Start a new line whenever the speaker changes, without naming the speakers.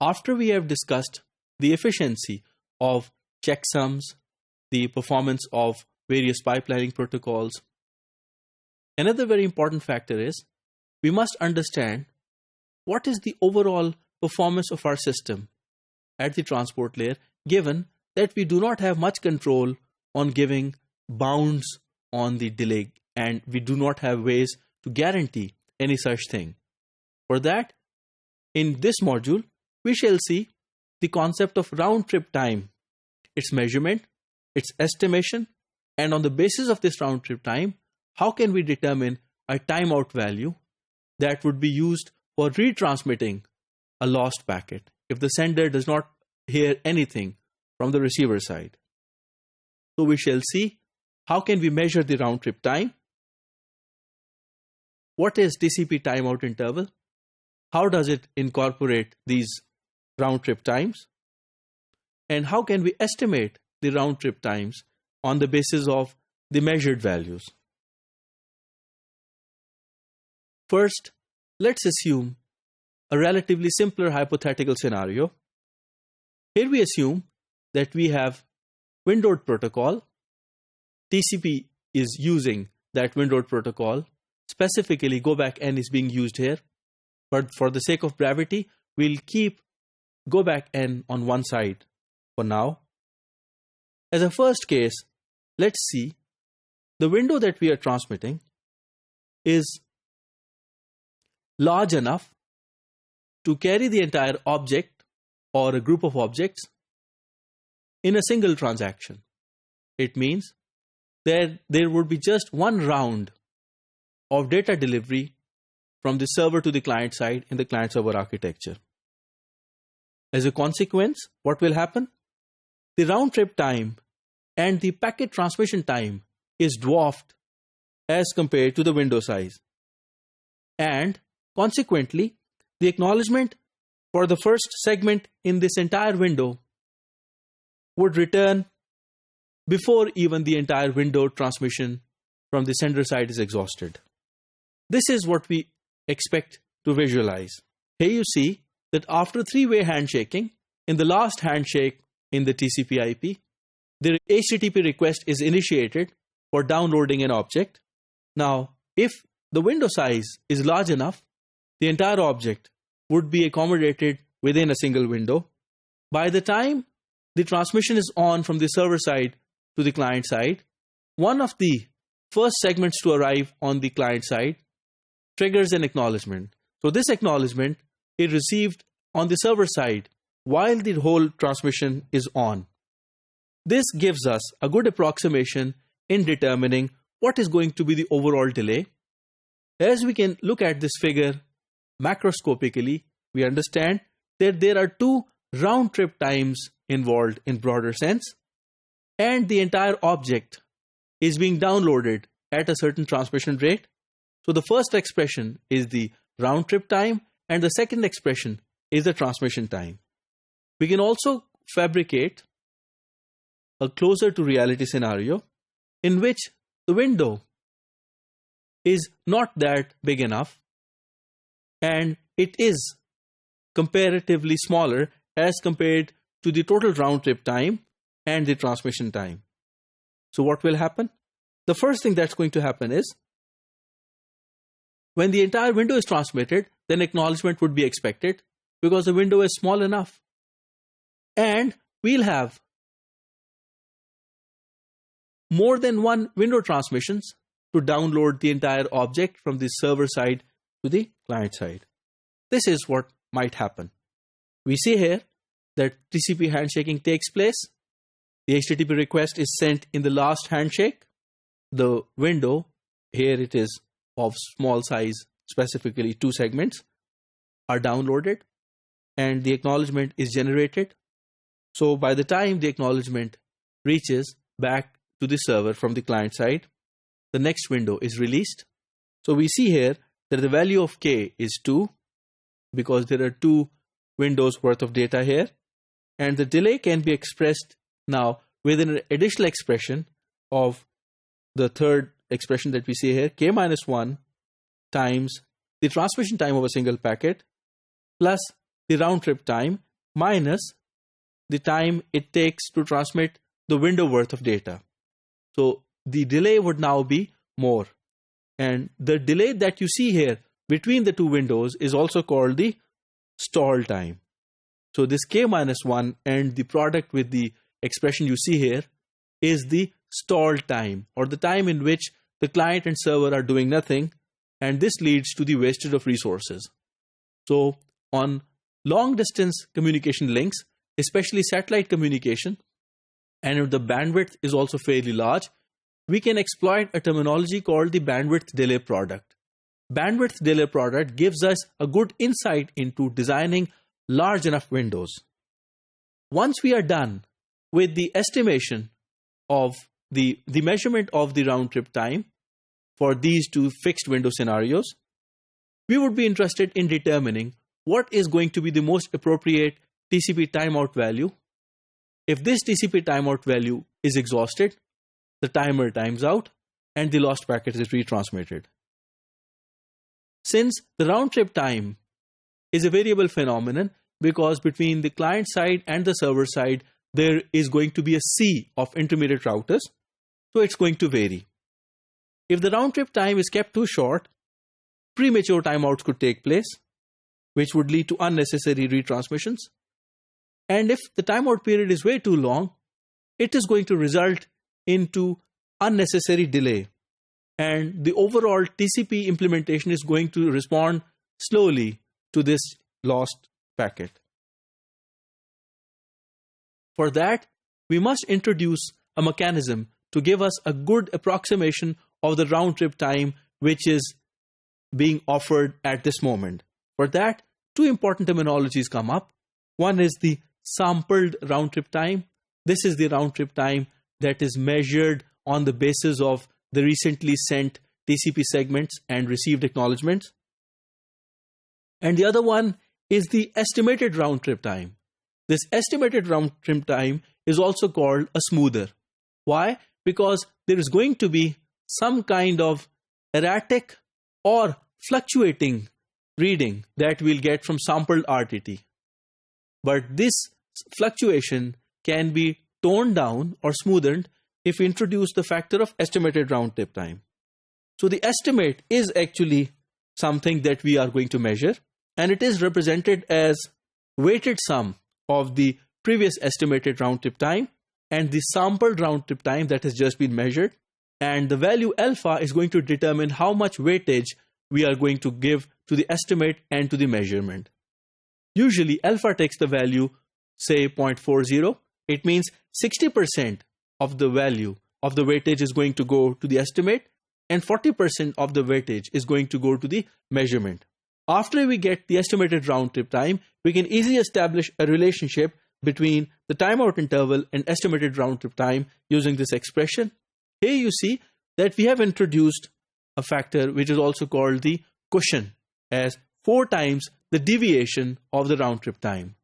After we have discussed the efficiency of checksums, the performance of various pipelining protocols, another very important factor is we must understand what is the overall performance of our system at the transport layer, given that we do not have much control on giving bounds on the delay, and we do not have ways to guarantee any such thing. For that, in this module, we shall see the concept of round-trip time, its measurement, its estimation, and on the basis of this round-trip time, how can we determine a timeout value that would be used for retransmitting a lost packet if the sender does not hear anything from the receiver side. So we shall see how can we measure the round-trip time, what is TCP timeout interval, how does it incorporate these round-trip times, and how can we estimate the round-trip times on the basis of the measured values. First, let's assume a relatively simpler hypothetical scenario. Here we assume that we have windowed protocol. TCP is using that windowed protocol. Specifically, go back N is being used here. But for the sake of brevity, we'll keep go back N on one side for now. As a first case, let's see the window that we are transmitting is large enough to carry the entire object or a group of objects in a single transaction. It means that there would be just one round of data delivery from the server to the client side in the client-server architecture. As a consequence, what will happen? The round-trip time and the packet transmission time is dwarfed as compared to the window size. And consequently, the acknowledgement for the first segment in this entire window would return before even the entire window transmission from the sender side is exhausted. This is what we expect to visualize. Here you see that after three-way handshaking, in the last handshake in the TCP IP, the HTTP request is initiated for downloading an object. Now, if the window size is large enough, the entire object would be accommodated within a single window. By the time the transmission is on from the server side to the client side, one of the first segments to arrive on the client side triggers an acknowledgement. So this acknowledgement is received on the server side while the whole transmission is on. This gives us a good approximation in determining what is going to be the overall delay. As we can look at this figure macroscopically, we understand that there are two round-trip times involved in broader sense, and the entire object is being downloaded at a certain transmission rate. So the first expression is the round-trip time, and the second expression is the transmission time. We can also fabricate a closer to reality scenario in which the window is not that big enough and it is comparatively smaller as compared to the total round trip time and the transmission time. So what will happen? The first thing that's going to happen is when the entire window is transmitted, then acknowledgement would be expected because the window is small enough. And we'll have more than one window transmissions to download the entire object from the server side to the client side. This is what might happen. We see here that TCP handshaking takes place. The HTTP request is sent in the last handshake. The window, here it is of small size, specifically 2 segments, are downloaded and the acknowledgement is generated. So by the time the acknowledgement reaches back to the server from the client side, the next window is released. So we see here that the value of K is 2 because there are 2 windows worth of data here. And the delay can be expressed now with an additional expression of the third expression that we see here, K minus 1 times the transmission time of a single packet plus the round trip time minus the time it takes to transmit the window worth of data. So the delay would now be more. And the delay that you see here between the two windows is also called the stall time. So this k minus 1 and the product with the expression you see here is the stall time, or the time in which the client and server are doing nothing, and this leads to the wastage of resources. So on long distance communication links, especially satellite communication, and if the bandwidth is also fairly large, we can exploit a terminology called the bandwidth delay product. Bandwidth delay product gives us a good insight into designing large enough windows. Once we are done with the estimation of the measurement of the round trip time for these two fixed window scenarios, we would be interested in determining what is going to be the most appropriate TCP timeout value. If this TCP timeout value is exhausted, the timer times out and the lost packet is retransmitted. Since the round trip time is a variable phenomenon, because between the client side and the server side there is going to be a sea of intermediate routers, so it's going to vary. If the round trip time is kept too short, premature timeouts could take place, which would lead to unnecessary retransmissions. And if the timeout period is way too long, it is going to result into unnecessary delay, and the overall TCP implementation is going to respond slowly to this lost packet. For that, we must introduce a mechanism to give us a good approximation of the round trip time which is being offered at this moment. For that, two important terminologies come up. One is the sampled round trip time. This is the round trip time that is measured on the basis of the recently sent TCP segments and received acknowledgements. And the other one is the estimated round trip time. This estimated round trip time is also called a smoother. Why? Because there is going to be some kind of erratic or fluctuating reading that we'll get from sampled RTT. But this fluctuation can be toned down or smoothened if we introduce the factor of estimated round trip time. So the estimate is actually something that we are going to measure, and it is represented as weighted sum of the previous estimated round trip time and the sampled round trip time that has just been measured, and the value alpha is going to determine how much weightage we are going to give to the estimate and to the measurement. Usually alpha takes the value, say 0.40. It means 60% of the value of the weightage is going to go to the estimate and 40% of the weightage is going to go to the measurement. After we get the estimated round trip time, we can easily establish a relationship between the timeout interval and estimated round trip time using this expression. Here you see that we have introduced a factor which is also called the cushion as 4 times the deviation of the round trip time.